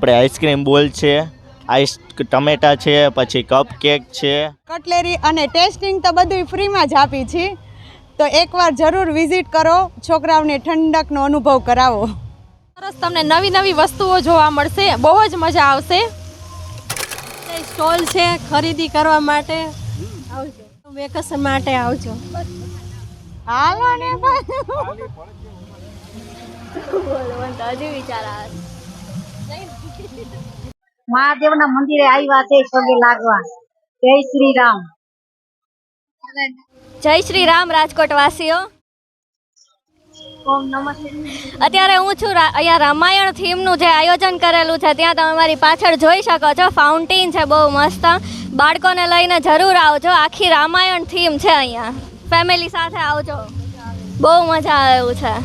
આપણે આઈસ્ક્રીમ બોલ છે, આઈસ ટમેટા છે, પછી કપ કેક છે, કટલેરી અને ટેસ્ટિંગ તો બધું ફ્રીમાં જ આપી છે. તો એકવાર જરૂર વિઝિટ કરો, છોકરાઓને ઠંડકનો અનુભવ કરાવો. સરસ, તમને નવી નવી વસ્તુઓ જોવા મળશે, બહુ જ મજા આવશે. સ્ટોલ છે ખરીદી કરવા માટે, આવજો વેકેશન માટે આવજો. હાલો ને મહાદેવના મંદિરે આવ્યા છે પગે લાગવા. જય શ્રી રામ. જય શ્રી રામ રાજકોટ વાસીઓ. ઓમ નમસ્તે. અત્યારે હું છું અહીંયા રામાયણ થીમનું જે આયોજન કરેલું છે ત્યાં તમે મારી પાછળ જોઈ શકો છો. ફાઉન્ટેન છે બહુ મસ્ત. બાળકોને લઈને જરૂર આવજો. આખી રામાયણ થીમ છે અહીંયા. ફેમિલી સાથે આવજો, બહુ મજા આવે એવું છે.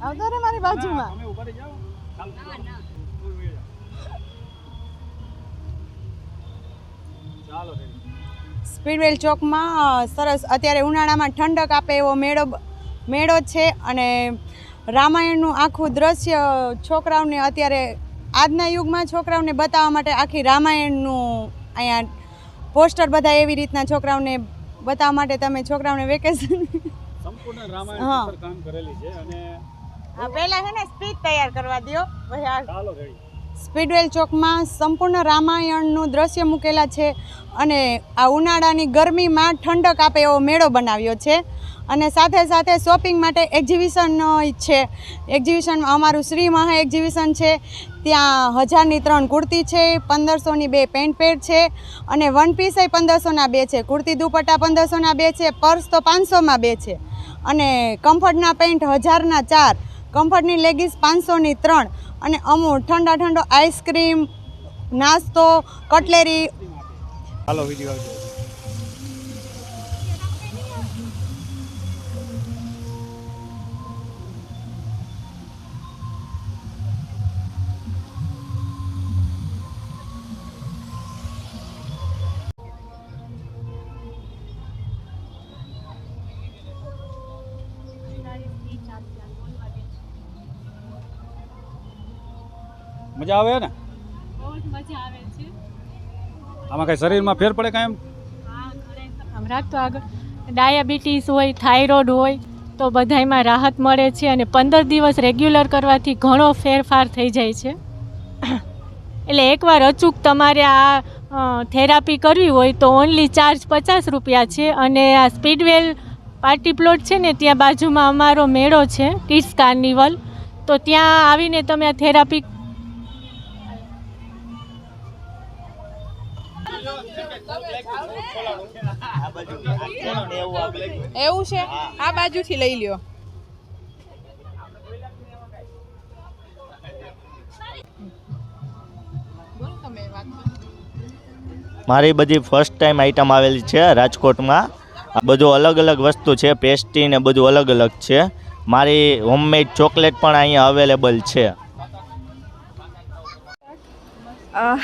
આવતો રે મારી બાજુમાં. સ્પીડવેલ ચોકમાં સરસ અત્યારે ઉનાળામાં ઠંડક આપે એવો મેળો છે અને રામાયણનું આખું દ્રશ્ય છોકરાઓને અત્યારે આજના યુગમાં છોકરાઓને બતાવવા માટે આખી રામાયણનું અહીંયા પોસ્ટર બધા એવી રીતના છોકરાઓને બતાવવા માટે તમે છોકરાઓને વેકેશન સંપૂર્ણ રામાયણ પર કામ કરેલી છે. અને પહેલા છે ને સ્પીચ તૈયાર કરવા દો. ચાલો રેડી. સ્પીડવેલ ચોકમાં સંપૂર્ણ રામાયણનું દ્રશ્ય મૂકેલા છે અને આ ઉનાળાની ગરમીમાં ઠંડક આપે એવો મેળો બનાવ્યો છે. અને સાથે સાથે શોપિંગ માટે એક્ઝિબિશન છે. એક્ઝિબિશનમાં અમારું શ્રી મહા એક્ઝિબિશન છે. ત્યાં 1000ની 3 કુર્તી છે, 1500ની 2 પેન્ટ પેડ છે અને વન પીસ 1500ના 2 છે. કુર્તી દુપટ્ટા 1500ના 2 છે. પર્સ તો 500માં 2 છે અને કમ્ફર્ટના પેન્ટ 1000ના 4, કમ્ફર્ટની લેગીસ 500ની 3 અને અમુક ઠંડો આઈસ્ક્રીમ, નાસ્તો, કટલેરી. ચાલો વિડીયો આવજો. મજા આવે ને? બહુ જ મજા આવે છે. આમાં કઈ શરીરમાં ફેર પડે કાંઈ? આમ રાખતો આગળ ડાયાબિટીસ હોય, થાઇરોઇડ હોય તો બધાયમાં રાહત મળે છે અને 15 દિવસ રેગ્યુલર કરવાથી ઘણો ફેરફાર થઈ જાય છે. એટલે એકવાર અચૂક તમારે આ થેરાપી કરવી હોય તો ઓનલી ચાર્જ 50 રૂપિયા છે. અને આ સ્પીડવેલ પાર્ટી પ્લોટ છે ને ત્યાં બાજુમાં અમારો મેળો છે કિડ્સ કાર્નિવલ, તો ત્યાં આવીને તમે આ થેરાપી એવું છે. આ બાજુથી લઈ લ્યો. મારી બધી ફર્સ્ટ ટાઈમ આઈટમ આવેલી છે રાજકોટમાં. બધું અલગ અલગ વસ્તુ છે, પેસ્ટ્રી ને બધું અલગ અલગ છે. મારી હોમમેડ ચોકલેટ પણ અહીંયા અવેલેબલ છે.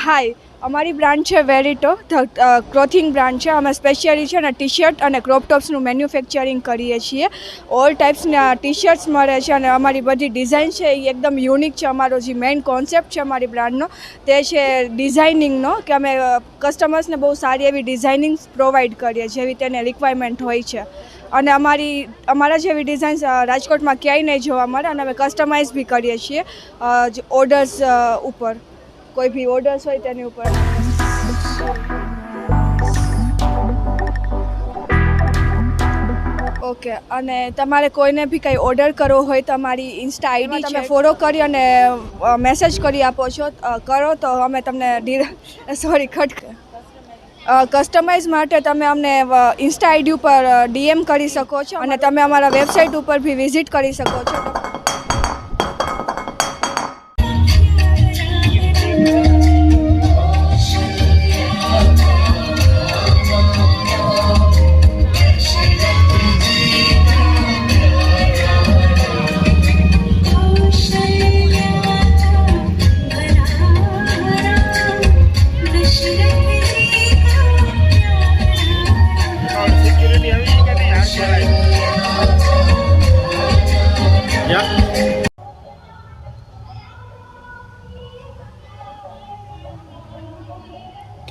હાય, અમારી બ્રાન્ડ છે વેરિટો, ક્લોથિંગ બ્રાન્ડ છે. અમે સ્પેશિયલી છે ને ટી શર્ટ અને ક્રોપ ટોપ્સનું મેન્યુફેક્ચરિંગ કરીએ છીએ. ઓલ ટાઈપ્સના ટી શર્ટ્સ મળે છે અને અમારી બધી ડિઝાઇન છે એ એકદમ યુનિક છે. અમારો જે મેઇન કોન્સેપ્ટ છે અમારી બ્રાન્ડનો તે છે ડિઝાઇનિંગનો, કે અમે કસ્ટમર્સને બહુ સારી એવી ડિઝાઇનિંગ્સ પ્રોવાઈડ કરીએ જેવી તેને રિક્વાયરમેન્ટ હોય છે. અને અમારા જેવી ડિઝાઇન્સ રાજકોટમાં ક્યાંય નહીં જોવા મળે અને અમે કસ્ટમાઇઝ બી કરીએ છીએ ઓર્ડર્સ ઉપર. કોઈ બી ઓર્ડર્સ હોય તેની ઉપર. ઓકે, અને તમારે કોઈને બી કંઈ ઓર્ડર કરવો હોય તો અમારી ઇન્સ્ટા આઈડી તમે ફોલો કરી અને મેસેજ કરી આપો છો કરો તો અમે તમને કસ્ટમાઇઝ માટે તમે અમને ઇન્સ્ટા આઈડી ઉપર ડીએમ કરી શકો છો અને તમે અમારા વેબસાઇટ ઉપર બી વિઝિટ કરી શકો છો.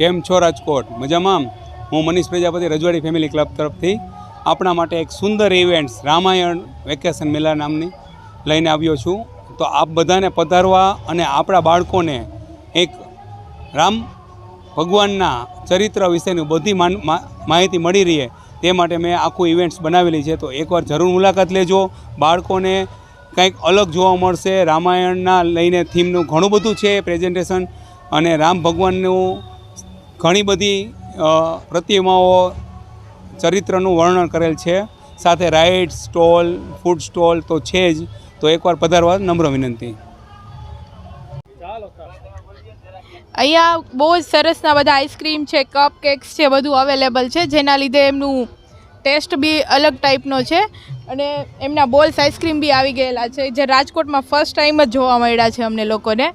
કેમ છો રાજકોટ? મજામાં? હું મનીષ પ્રજાપતિ રજવાડી ફેમિલી ક્લબ તરફથી આપણા માટે એક સુંદર ઇવેન્ટ્સ રામાયણ વેકેશન મેળા નામની લઈને આવ્યો છું. તો આપ બધાને પધારવા અને આપણા બાળકોને એક રામ ભગવાનના ચરિત્ર વિશેની બધી માહિતી મળી રહે તે માટે મેં આખું ઇવેન્ટ્સ બનાવેલી છે. તો એકવાર જરૂર મુલાકાત લેજો. બાળકોને કંઈક અલગ જોવા મળશે. રામાયણના લઈને થીમનું ઘણું બધું છે પ્રેઝન્ટેશન, અને રામ ભગવાનનું ઘણી બધી પ્રતિમાઓ ચરિત્રનું વર્ણન કરેલ છે. સાથે રાઇડ સ્ટોલ, ફૂડ સ્ટોલ તો છે જ. તો એકવાર પધારવા નમ્ર વિનંતી. અહીંયા બહુ જ સરસના બધા આઈસ્ક્રીમ છે, કપ કેક્સ છે, બધું અવેલેબલ છે, જેના લીધે એમનું ટેસ્ટ બી અલગ ટાઈપનો છે. અને એમના બોલ્સ આઈસ્ક્રીમ બી આવી ગયેલા છે, જે રાજકોટમાં ફર્સ્ટ ટાઈમ જ જોવા મળ્યા છે અમને લોકોને.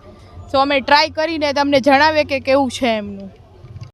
સો અમે ટ્રાય કરીને તમને જણાવીએ કે કેવું છે એમનું.